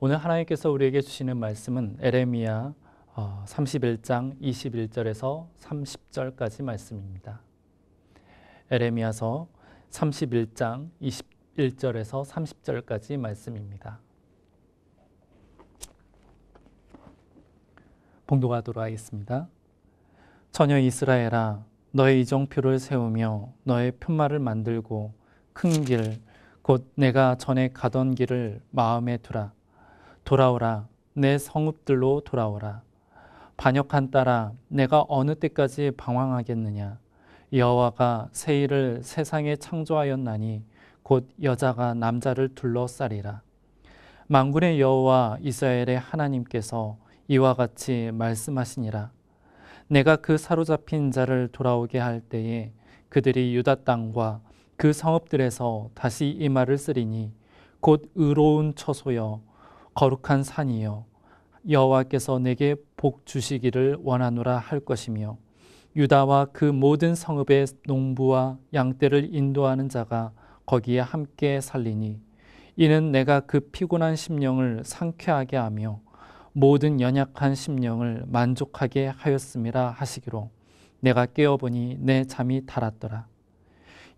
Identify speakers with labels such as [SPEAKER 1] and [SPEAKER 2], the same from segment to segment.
[SPEAKER 1] 오늘 하나님께서 우리에게 주시는 말씀은 에레미야 31장 21절에서 30절까지 말씀입니다. 에레미야서 31장 21절에서 30절까지 말씀입니다. 봉독하도록 하겠습니다. 처녀 이스라엘아, 너의 이정표를 세우며 너의 편말을 만들고 큰 길, 곧 내가 전에 가던 길을 마음에 두라. 돌아오라, 내 성읍들로 돌아오라. 반역한 딸아, 내가 어느 때까지 방황하겠느냐. 여호와가 새 일을 세상에 창조하였나니 곧 여자가 남자를 둘러싸리라. 만군의 여호와 이스라엘의 하나님께서 이와 같이 말씀하시니라. 내가 그 사로잡힌 자를 돌아오게 할 때에 그들이 유다 땅과 그 성읍들에서 다시 이 말을 쓰리니 곧 의로운 처소여 거룩한 산이여 여호와께서 내게 복 주시기를 원하노라 할 것이며 유다와 그 모든 성읍의 농부와 양떼를 인도하는 자가 거기에 함께 살리니 이는 내가 그 피곤한 심령을 상쾌하게 하며 모든 연약한 심령을 만족하게 하였음이라 하시기로 내가 깨어보니 내 잠이 달았더라.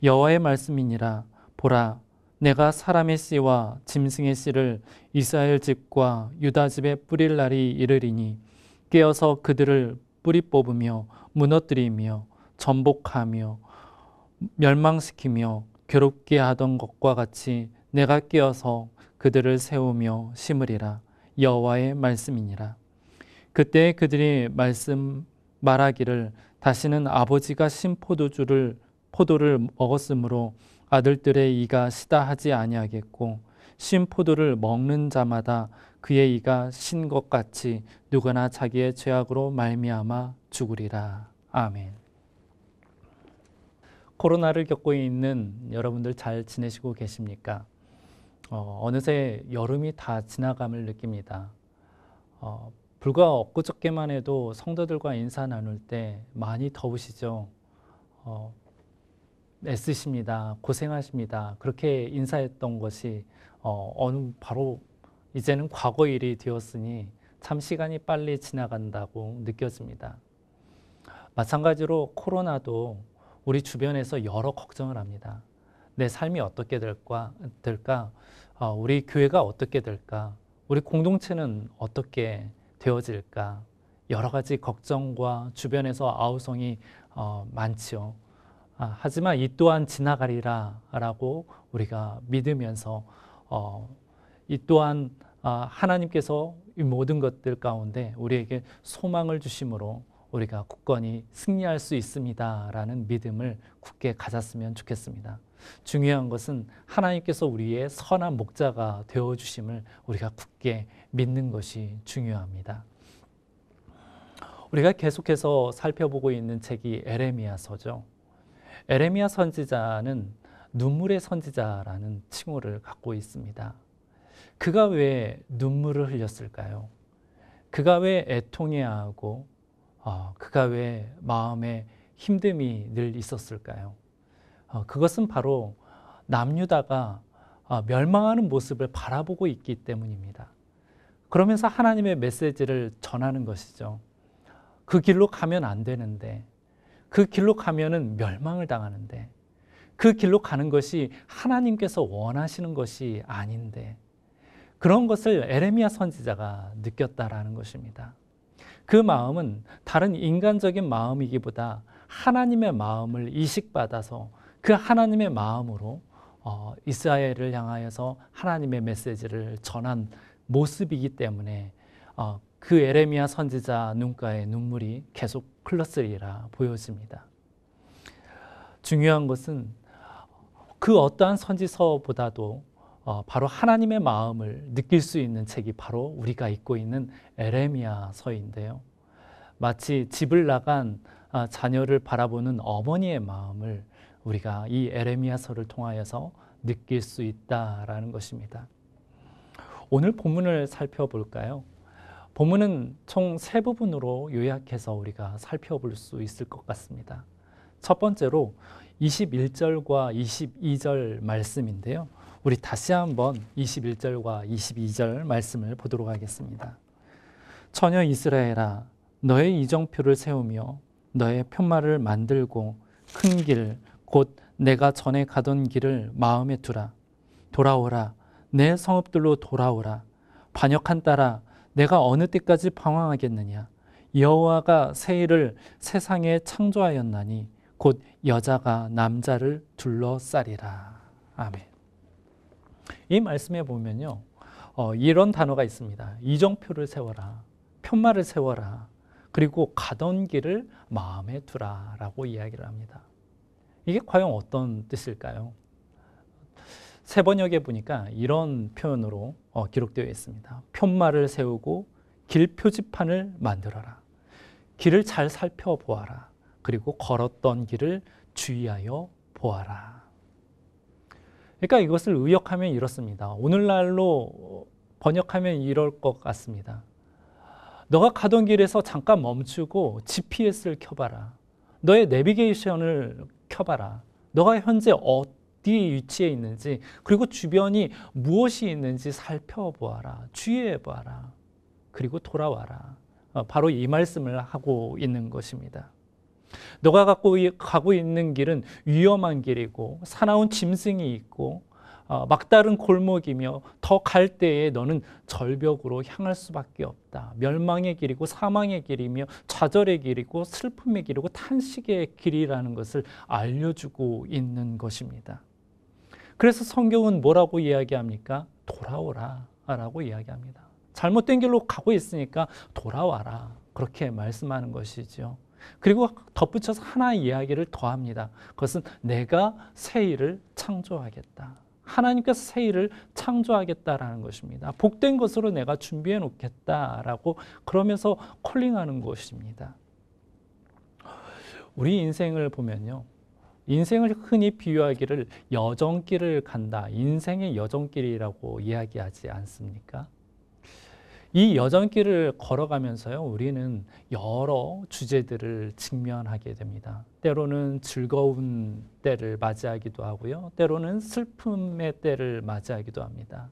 [SPEAKER 1] 여호와의 말씀이니라. 보라, 내가 사람의 씨와 짐승의 씨를 이스라엘 집과 유다 집에 뿌릴 날이 이르리니 깨어서 그들을 뿌리 뽑으며 무너뜨리며 전복하며 멸망시키며 괴롭게 하던 것과 같이 내가 깨어서 그들을 세우며 심으리라. 여호와의 말씀이니라. 그때 그들이 말하기를 다시는 아버지가 신 포도를 먹었으므로 아들들의 이가 시다 하지 아니하겠고 신 포도를 먹는 자마다 그의 이가 신 것 같이 누구나 자기의 죄악으로 말미암아 죽으리라. 아멘. 코로나를 겪고 있는 여러분들 잘 지내시고 계십니까? 어느새 여름이 다 지나감을 느낍니다. 불과 엊그저께만 해도 성도들과 인사 나눌 때 많이 더우시죠? 애쓰십니다. 고생하십니다. 그렇게 인사했던 것이 바로 이제는 과거 일이 되었으니 참 시간이 빨리 지나간다고 느껴집니다. 마찬가지로 코로나도 우리 주변에서 여러 걱정을 합니다. 내 삶이 어떻게 될까? 우리 교회가 어떻게 될까? 우리 공동체는 어떻게 되어질까? 여러 가지 걱정과 주변에서 아우성이 많지요. 하지만 이 또한 지나가리라 라고 우리가 믿으면서 이 또한 하나님께서 이 모든 것들 가운데 우리에게 소망을 주심으로 우리가 굳건히 승리할 수 있습니다 라는 믿음을 굳게 가졌으면 좋겠습니다. 중요한 것은 하나님께서 우리의 선한 목자가 되어주심을 우리가 굳게 믿는 것이 중요합니다. 우리가 계속해서 살펴보고 있는 책이 에레미야서죠. 에레미야 선지자는 눈물의 선지자라는 칭호를 갖고 있습니다. 그가 왜 눈물을 흘렸을까요? 그가 왜 애통해야 하고 그가 왜 마음에 힘듦이 늘 있었을까요? 그것은 바로 남유다가 멸망하는 모습을 바라보고 있기 때문입니다. 그러면서 하나님의 메시지를 전하는 것이죠. 그 길로 가면 안 되는데, 그 길로 가면은 멸망을 당하는데, 그 길로 가는 것이 하나님께서 원하시는 것이 아닌데, 그런 것을 에레미야 선지자가 느꼈다라는 것입니다. 그 마음은 다른 인간적인 마음이기보다 하나님의 마음을 이식받아서 그 하나님의 마음으로 이스라엘을 향하여서 하나님의 메시지를 전한 모습이기 때문에 그 에레미야 선지자 눈가에 눈물이 계속 흘렀으리라 보여집니다. 중요한 것은 그 어떠한 선지서보다도 바로 하나님의 마음을 느낄 수 있는 책이 바로 우리가 읽고 있는 에레미야서인데요. 마치 집을 나간 자녀를 바라보는 어머니의 마음을 우리가 이 에레미야서를 통하여서 느낄 수 있다라는 것입니다. 오늘 본문을 살펴볼까요? 본문은 총 3부분으로 요약해서 우리가 살펴볼 수 있을 것 같습니다. 첫 번째로 21절과 22절 말씀인데요. 우리 다시 한번 21절과 22절 말씀을 보도록 하겠습니다. 처녀 이스라엘아, 너의 이정표를 세우며 너의 편말을 만들고 큰 길, 곧 내가 전에 가던 길을 마음에 두라. 돌아오라, 내 성읍들로 돌아오라. 반역한 딸아, 내가 어느 때까지 방황하겠느냐. 여호와가 새 일을 세상에 창조하였나니 곧 여자가 남자를 둘러싸리라. 아멘. 이 말씀에 보면요, 이런 단어가 있습니다. 이정표를 세워라, 편말을 세워라, 그리고 가던 길을 마음에 두라라고 이야기를 합니다. 이게 과연 어떤 뜻일까요? 새 번역에 보니까 이런 표현으로 기록되어 있습니다. 편말을 세우고 길 표지판을 만들어라. 길을 잘 살펴보아라. 그리고 걸었던 길을 주의하여 보아라. 그러니까 이것을 의역하면 이렇습니다. 오늘날로 번역하면 이럴 것 같습니다. 너가 가던 길에서 잠깐 멈추고 GPS를 켜봐라. 너의 내비게이션을 켜봐라. 너가 현재 어디 위치에 있는지, 그리고 주변이 무엇이 있는지 살펴보아라. 주의해보아라. 그리고 돌아와라. 바로 이 말씀을 하고 있는 것입니다. 너가 가고 있는 길은 위험한 길이고 사나운 짐승이 있고 막다른 골목이며 더 갈 때에 너는 절벽으로 향할 수밖에 없다. 멸망의 길이고 사망의 길이며 좌절의 길이고 슬픔의 길이고 탄식의 길이라는 것을 알려주고 있는 것입니다. 그래서 성경은 뭐라고 이야기합니까? 돌아오라 라고 이야기합니다. 잘못된 길로 가고 있으니까 돌아와라, 그렇게 말씀하는 것이죠. 그리고 덧붙여서 하나의 이야기를 더합니다. 그것은 내가 새 일을 창조하겠다. 하나님께서 새 일을 창조하겠다라는 것입니다. 복된 것으로 내가 준비해 놓겠다라고 그러면서 콜링하는 것입니다. 우리 인생을 보면요, 인생을 흔히 비유하기를 여정길을 간다, 인생의 여정길이라고 이야기하지 않습니까? 이 여정길을 걸어가면서요, 우리는 여러 주제들을 직면하게 됩니다. 때로는 즐거운 때를 맞이하기도 하고요, 때로는 슬픔의 때를 맞이하기도 합니다.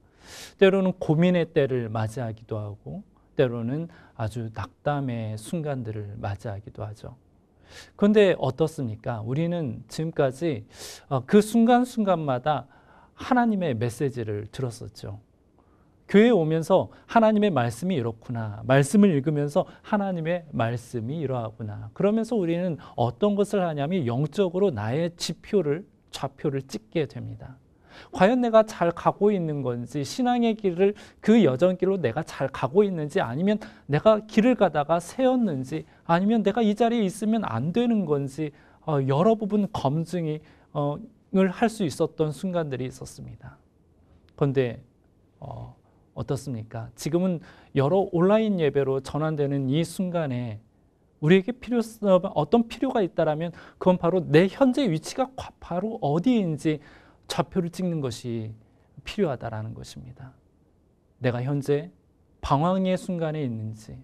[SPEAKER 1] 때로는 고민의 때를 맞이하기도 하고, 때로는 아주 낙담의 순간들을 맞이하기도 하죠. 그런데 어떻습니까? 우리는 지금까지 그 순간순간마다 하나님의 메시지를 들었었죠. 교회에 오면서 하나님의 말씀이 이렇구나, 말씀을 읽으면서 하나님의 말씀이 이러하구나, 그러면서 우리는 어떤 것을 하냐면 영적으로 나의 좌표를 찍게 됩니다. 과연 내가 잘 가고 있는 건지, 신앙의 길을 그 여정길로 내가 잘 가고 있는지, 아니면 내가 길을 가다가 새었는지, 아니면 내가 이 자리에 있으면 안 되는 건지 여러 부분 검증을 할 수 있었던 순간들이 있었습니다. 그런데 어떻습니까? 지금은 여러 온라인 예배로 전환되는 이 순간에 우리에게 어떤 필요가 있다라면 그건 바로 내 현재 위치가 바로 어디인지 좌표를 찍는 것이 필요하다라는 것입니다. 내가 현재 방황의 순간에 있는지,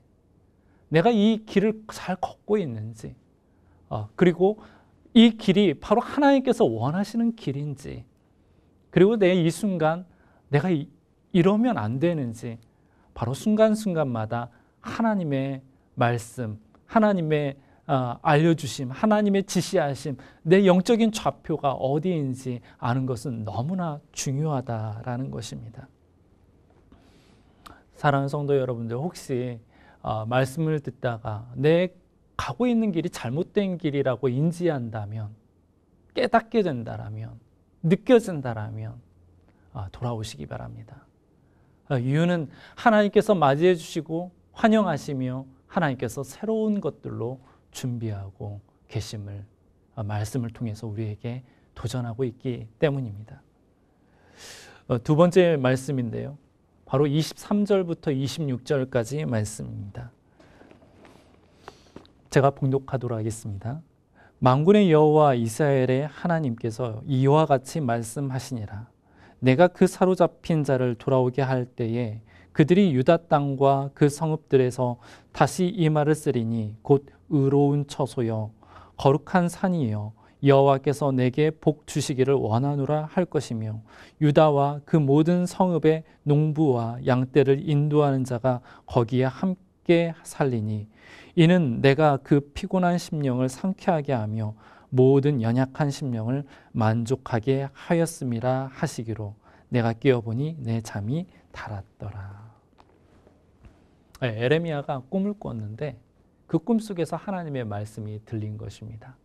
[SPEAKER 1] 내가 이 길을 잘 걷고 있는지, 그리고 이 길이 바로 하나님께서 원하시는 길인지, 그리고 내 이 순간 내가 이러면 안 되는지, 바로 순간순간마다 하나님의 말씀, 하나님의 알려주심, 하나님의 지시하심, 내 영적인 좌표가 어디인지 아는 것은 너무나 중요하다라는 것입니다. 사랑하는 성도 여러분들, 혹시 말씀을 듣다가 내 가고 있는 길이 잘못된 길이라고 인지한다면, 깨닫게 된다라면, 느껴진다라면 돌아오시기 바랍니다. 이유는 하나님께서 맞이해 주시고 환영하시며 하나님께서 새로운 것들로 준비하고 계심을 말씀을 통해서 우리에게 도전하고 있기 때문입니다. 두 번째 말씀인데요, 바로 23절부터 26절까지 말씀입니다. 제가 봉독하도록 하겠습니다. 만군의 여호와 이스라엘의 하나님께서 이와 같이 말씀하시니라. 내가 그 사로잡힌 자를 돌아오게 할 때에 그들이 유다 땅과 그 성읍들에서 다시 이 말을 쓰리니 곧 의로운 처소여 거룩한 산이여 여호와께서 내게 복 주시기를 원하노라 할 것이며 유다와 그 모든 성읍의 농부와 양떼를 인도하는 자가 거기에 함께 살리니 이는 내가 그 피곤한 심령을 상쾌하게 하며 모든 연약한 심령을 만족하게 하였음이라 하시기로 내가 깨어보니 내 잠이 달았더라. 에레미야가 꿈을 꿨는데 그 꿈속에서 하나님의 말씀이 들린 것입니다.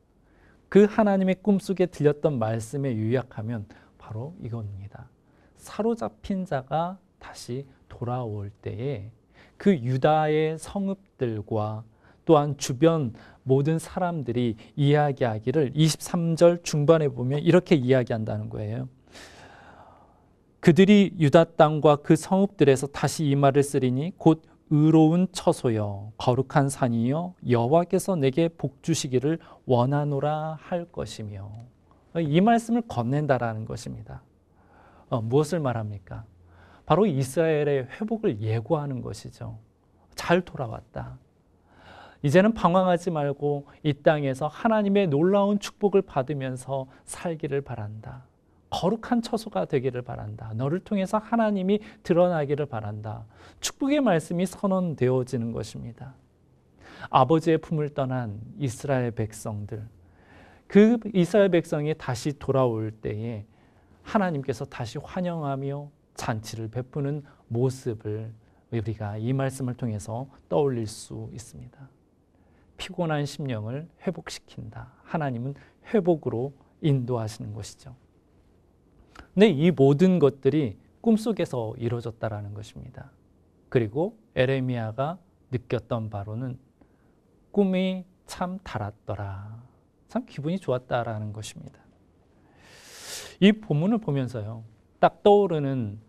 [SPEAKER 1] 그 하나님의 꿈속에 들렸던 말씀에 요약하면 바로 이겁니다. 사로잡힌 자가 다시 돌아올 때에 그 유다의 성읍들과 또한 주변 모든 사람들이 이야기하기를 23절 중반에 보면 이렇게 이야기한다는 거예요. 그들이 유다 땅과 그 성읍들에서 다시 이 말을 쓰리니 곧 의로운 처소여 거룩한 산이여 여호와께서 내게 복 주시기를 원하노라 할 것이며 이 말씀을 건넨다라는 것입니다. 무엇을 말합니까? 바로 이스라엘의 회복을 예고하는 것이죠. 잘 돌아왔다. 이제는 방황하지 말고 이 땅에서 하나님의 놀라운 축복을 받으면서 살기를 바란다. 거룩한 처소가 되기를 바란다. 너를 통해서 하나님이 드러나기를 바란다. 축복의 말씀이 선언되어지는 것입니다. 아버지의 품을 떠난 이스라엘 백성들, 그 이스라엘 백성이 다시 돌아올 때에 하나님께서 다시 환영하며 잔치를 베푸는 모습을 우리가 이 말씀을 통해서 떠올릴 수 있습니다. 피곤한 심령을 회복시킨다. 하나님은 회복으로 인도하시는 것이죠. 근데 이 모든 것들이 꿈속에서 이루어졌다라는 것입니다. 그리고 에레미야가 느꼈던 바로는 꿈이 참 달았더라. 참 기분이 좋았다라는 것입니다. 이 본문을 보면서요, 딱 떠오르는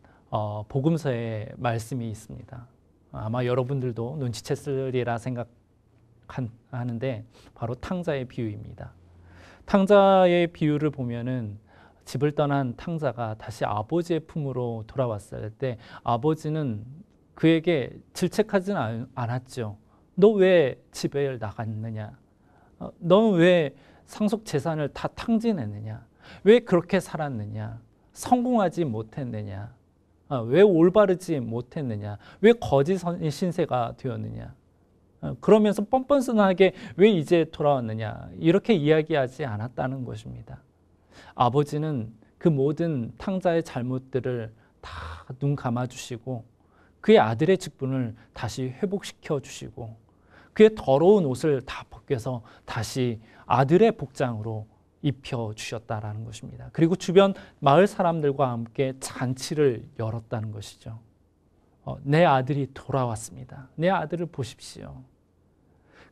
[SPEAKER 1] 복음서의 말씀이 있습니다. 아마 여러분들도 눈치챘으리라 생각하는데 바로 탕자의 비유입니다. 탕자의 비유를 보면은 집을 떠난 탕자가 다시 아버지의 품으로 돌아왔을 때 아버지는 그에게 질책하지는 않았죠. 너 왜 집에 나갔느냐? 너 왜 상속 재산을 다 탕진했느냐? 왜 그렇게 살았느냐? 성공하지 못했느냐? 왜 올바르지 못했느냐? 왜 거짓 신세가 되었느냐? 그러면서 뻔뻔스하게 왜 이제 돌아왔느냐? 이렇게 이야기하지 않았다는 것입니다. 아버지는 그 모든 탕자의 잘못들을 다 눈 감아주시고 그의 아들의 직분을 다시 회복시켜 주시고 그의 더러운 옷을 다 벗겨서 다시 아들의 복장으로 입혀 주셨다라는 것입니다. 그리고 주변 마을 사람들과 함께 잔치를 열었다는 것이죠. 내 아들이 돌아왔습니다. 내 아들을 보십시오.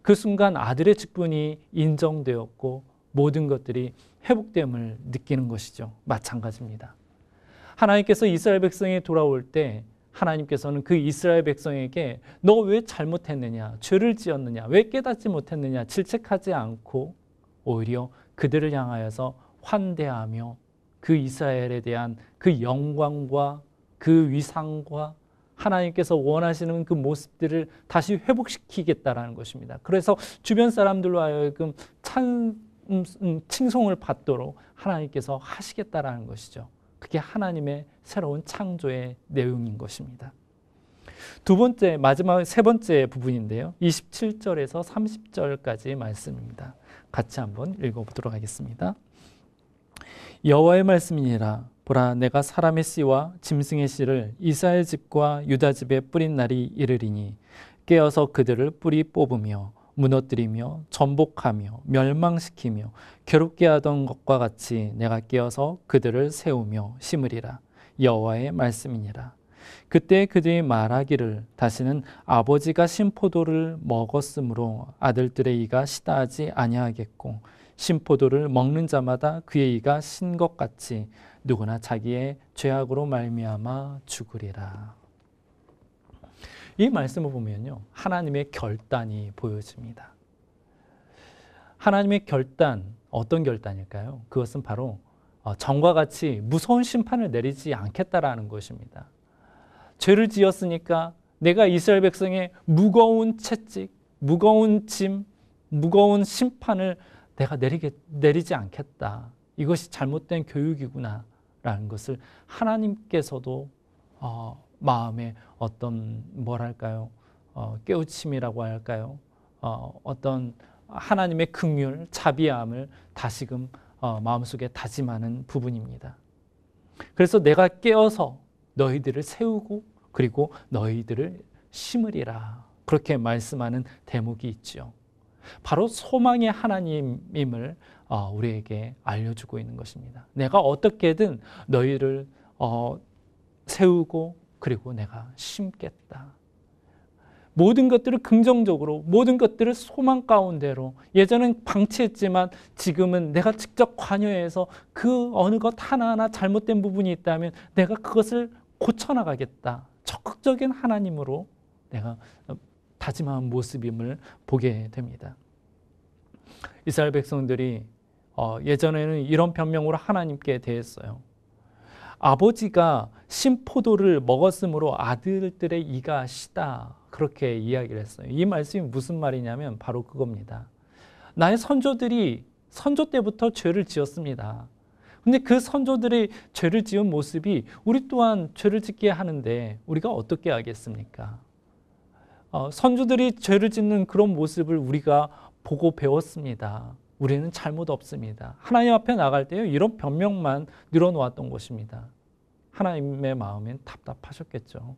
[SPEAKER 1] 그 순간 아들의 직분이 인정되었고 모든 것들이 회복됨을 느끼는 것이죠. 마찬가지입니다. 하나님께서 이스라엘 백성이 돌아올 때 하나님께서는 그 이스라엘 백성에게 너 왜 잘못했느냐, 죄를 지었느냐, 왜 깨닫지 못했느냐 질책하지 않고 오히려 그들을 향하여서 환대하며 그 이스라엘에 대한 그 영광과 그 위상과 하나님께서 원하시는 그 모습들을 다시 회복시키겠다라는 것입니다. 그래서 주변 사람들로 하여금 칭송을 받도록 하나님께서 하시겠다라는 것이죠. 그게 하나님의 새로운 창조의 내용인 것입니다. 두 번째, 마지막 세 번째 부분인데요. 27절에서 30절까지의 말씀입니다. 같이 한번 읽어보도록 하겠습니다. 여호와의 말씀이니라. 보라, 내가 사람의 씨와 짐승의 씨를 이스라엘 집과 유다 집에 뿌린 날이 이르리니 깨어서 그들을 뿌리 뽑으며 무너뜨리며 전복하며 멸망시키며 괴롭게 하던 것과 같이 내가 깨어서 그들을 세우며 심으리라. 여호와의 말씀이니라. 그때 그들이 말하기를 다시는 아버지가 신 포도를 먹었으므로 아들들의 이가 시다하지 아니하겠고 신 포도를 먹는 자마다 그의 이가 신 것 같이 누구나 자기의 죄악으로 말미암아 죽으리라. 이 말씀을 보면요, 하나님의 결단이 보여집니다. 하나님의 결단, 어떤 결단일까요? 그것은 바로 전과 같이 무서운 심판을 내리지 않겠다라는 것입니다. 죄를 지었으니까 내가 이스라엘 백성의 무거운 채찍, 무거운 짐, 무거운 심판을 내가 내리지 않겠다. 이것이 잘못된 교육이구나 라는 것을 하나님께서도 마음에 어떤 뭐랄까요? 깨우침이라고 할까요? 어떤 하나님의 긍휼, 자비함을 다시금 마음속에 다짐하는 부분입니다. 그래서 내가 깨어서 너희들을 세우고 그리고 너희들을 심으리라. 그렇게 말씀하는 대목이 있죠. 바로 소망의 하나님임을 우리에게 알려주고 있는 것입니다. 내가 어떻게든 너희를 세우고 그리고 내가 심겠다. 모든 것들을 긍정적으로, 모든 것들을 소망 가운데로, 예전엔 방치했지만 지금은 내가 직접 관여해서 그 어느 것 하나하나 잘못된 부분이 있다면 내가 그것을 고쳐나가겠다. 적극적인 하나님으로 내가 다짐한 모습임을 보게 됩니다. 이스라엘 백성들이 예전에는 이런 변명으로 하나님께 대했어요. 아버지가 신포도를 먹었으므로 아들들의 이가 시다. 그렇게 이야기를 했어요. 이 말씀이 무슨 말이냐면 바로 그겁니다. 나의 선조들이 선조 때부터 죄를 지었습니다. 근데 그 선조들이 죄를 지은 모습이 우리 또한 죄를 짓게 하는데 우리가 어떻게 하겠습니까? 선조들이 죄를 짓는 그런 모습을 우리가 보고 배웠습니다. 우리는 잘못 없습니다. 하나님 앞에 나갈 때요, 이런 변명만 늘어놓았던 것입니다. 하나님의 마음엔 답답하셨겠죠.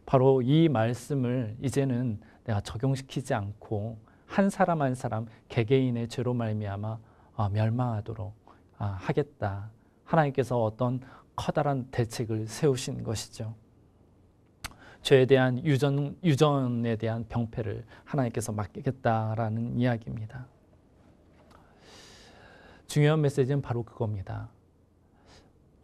[SPEAKER 1] 바로 이 말씀을 이제는 내가 적용시키지 않고 한 사람 한 사람 개개인의 죄로 말미암아 멸망하도록 하겠다. 하나님께서 어떤 커다란 대책을 세우신 것이죠. 죄에 대한 유전에 대한 병폐를 하나님께서 맡기겠다라는 이야기입니다. 중요한 메시지는 바로 그겁니다.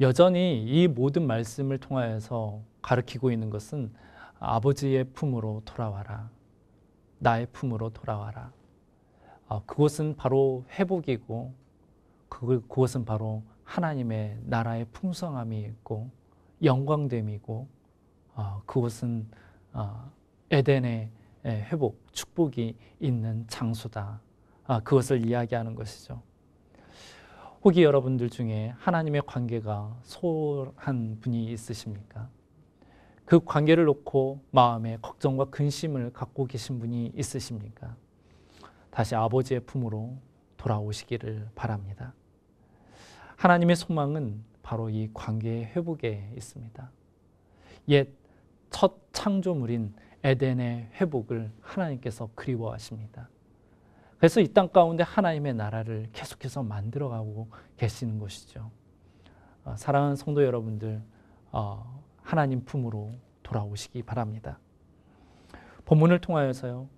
[SPEAKER 1] 여전히 이 모든 말씀을 통하여서 가르치고 있는 것은 아버지의 품으로 돌아와라. 나의 품으로 돌아와라. 그것은 바로 회복이고 그것은 바로 하나님의 나라의 풍성함이 있고 영광됨이고 그것은 에덴의 회복, 축복이 있는 장소다. 그것을 이야기하는 것이죠. 혹시 여러분들 중에 하나님의 관계가 소홀한 분이 있으십니까? 그 관계를 놓고 마음에 걱정과 근심을 갖고 계신 분이 있으십니까? 다시 아버지의 품으로 돌아오시기를 바랍니다. 하나님의 소망은 바로 이 관계의 회복에 있습니다. 옛 첫 창조물인 에덴의 회복을 하나님께서 그리워하십니다. 그래서 이 땅 가운데 하나님의 나라를 계속해서 만들어가고 계시는 것이죠. 사랑하는 성도 여러분들, 하나님 품으로 돌아오시기 바랍니다. 본문을 통하여서요,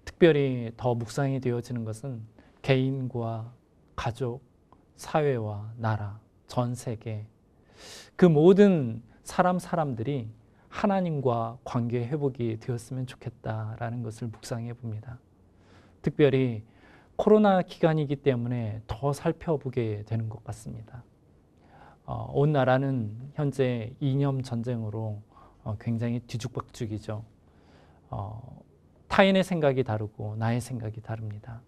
[SPEAKER 1] 특별히 더 묵상이 되어지는 것은 개인과 가족, 사회와 나라, 전 세계 그 모든 사람들이 하나님과 관계 회복이 되었으면 좋겠다라는 것을 묵상해 봅니다. 특별히 코로나 기간이기 때문에 더 살펴보게 되는 것 같습니다. 온 나라는 현재 이념 전쟁으로 굉장히 뒤죽박죽이죠. 타인의 생각이 다르고 나의 생각이 다릅니다.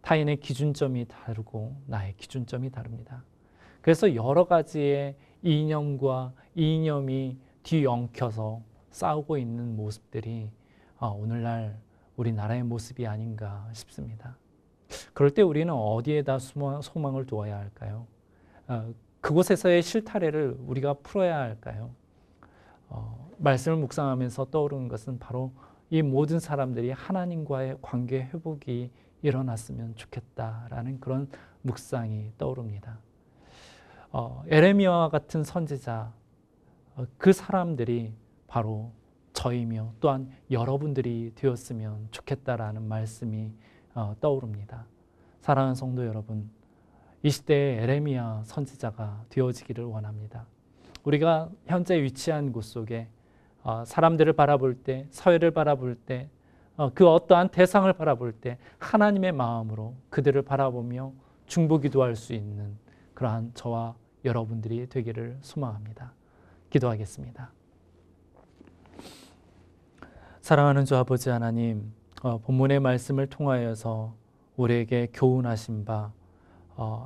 [SPEAKER 1] 타인의 기준점이 다르고 나의 기준점이 다릅니다. 그래서 여러 가지의 이념과 이념이 뒤엉켜서 싸우고 있는 모습들이 오늘날 우리나라의 모습이 아닌가 싶습니다. 그럴 때 우리는 어디에다 소망을 두어야 할까요? 그곳에서의 실타래를 우리가 풀어야 할까요? 말씀을 묵상하면서 떠오르는 것은 바로 이 모든 사람들이 하나님과의 관계 회복이 일어났으면 좋겠다라는 그런 묵상이 떠오릅니다. 에레미야와 같은 선지자, 그 사람들이 바로 저이며 또한 여러분들이 되었으면 좋겠다라는 말씀이 떠오릅니다. 사랑하는 성도 여러분, 이 시대의 에레미야 선지자가 되어지기를 원합니다. 우리가 현재 위치한 곳 속에 사람들을 바라볼 때, 사회를 바라볼 때, 그 어떠한 대상을 바라볼 때 하나님의 마음으로 그들을 바라보며 중보기도할 수 있는 그러한 저와 여러분들이 되기를 소망합니다. 기도하겠습니다. 사랑하는 주 아버지 하나님, 본문의 말씀을 통하여서 우리에게 교훈하신 바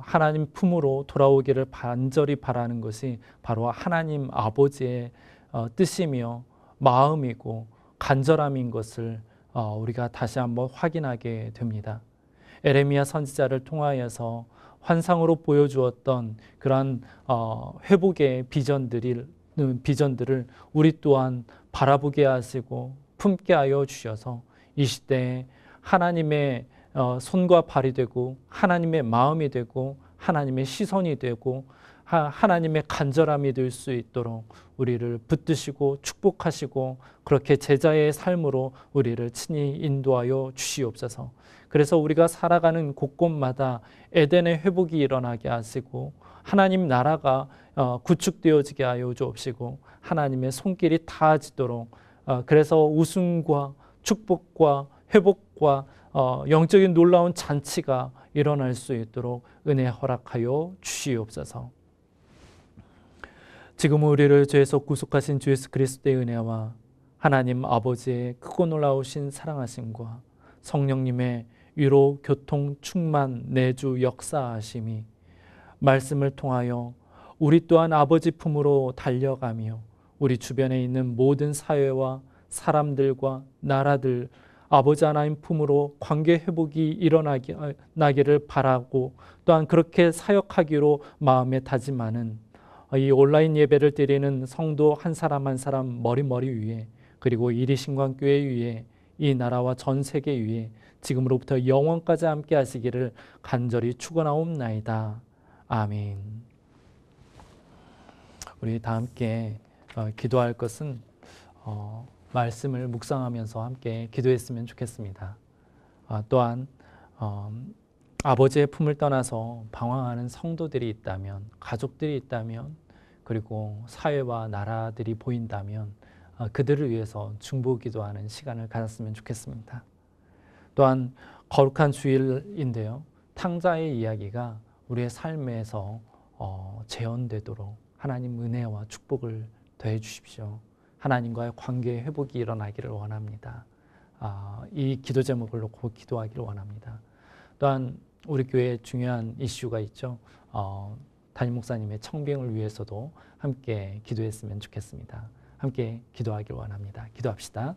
[SPEAKER 1] 하나님 품으로 돌아오기를 간절히 바라는 것이 바로 하나님 아버지의 뜻이며 마음이고 간절함인 것을 우리가 다시 한번 확인하게 됩니다. 에레미야 선지자를 통하여서 환상으로 보여주었던 그러한 회복의 비전들을 우리 또한 바라보게 하시고 품게 하여 주셔서 이 시대에 하나님의 손과 발이 되고 하나님의 마음이 되고 하나님의 시선이 되고 하나님의 간절함이 될 수 있도록 우리를 붙드시고 축복하시고 그렇게 제자의 삶으로 우리를 친히 인도하여 주시옵소서. 그래서 우리가 살아가는 곳곳마다 에덴의 회복이 일어나게 하시고 하나님 나라가 구축되어지게 하여 주옵시고 하나님의 손길이 닿아지도록 그래서 웃음과 축복과 회복과 영적인 놀라운 잔치가 일어날 수 있도록 은혜 허락하여 주시옵소서. 지금 우리를 죄에서 구속하신 주 예수 그리스도의 은혜와 하나님 아버지의 크고 놀라우신 사랑하심과 성령님의 위로 교통 충만 내주 역사하심이 말씀을 통하여 우리 또한 아버지 품으로 달려가며 우리 주변에 있는 모든 사회와 사람들과 나라들 아버지 하나님 품으로 관계 회복이 일어나기를 바라고 또한 그렇게 사역하기로 마음에 다짐하는 이 온라인 예배를 드리는 성도 한 사람 한 사람 머리 위에 그리고 이리신광교회 위에 이 나라와 전 세계 위에 지금으로부터 영원까지 함께 하시기를 간절히 축원하옵나이다. 아멘. 우리 다 함께 기도할 것은 말씀을 묵상하면서 함께 기도했으면 좋겠습니다. 또한 아버지의 품을 떠나서 방황하는 성도들이 있다면, 가족들이 있다면, 그리고 사회와 나라들이 보인다면 그들을 위해서 중보기도하는 시간을 가졌으면 좋겠습니다. 또한 거룩한 주일인데요. 탕자의 이야기가 우리의 삶에서 재현되도록 하나님 은혜와 축복을 더해 주십시오. 하나님과의 관계의 회복이 일어나기를 원합니다. 이 기도 제목을 놓고 기도하기를 원합니다. 또한 우리 교회에 중요한 이슈가 있죠. 담임 목사님의 청빙을 위해서도 함께 기도했으면 좋겠습니다. 함께 기도하길 원합니다. 기도합시다.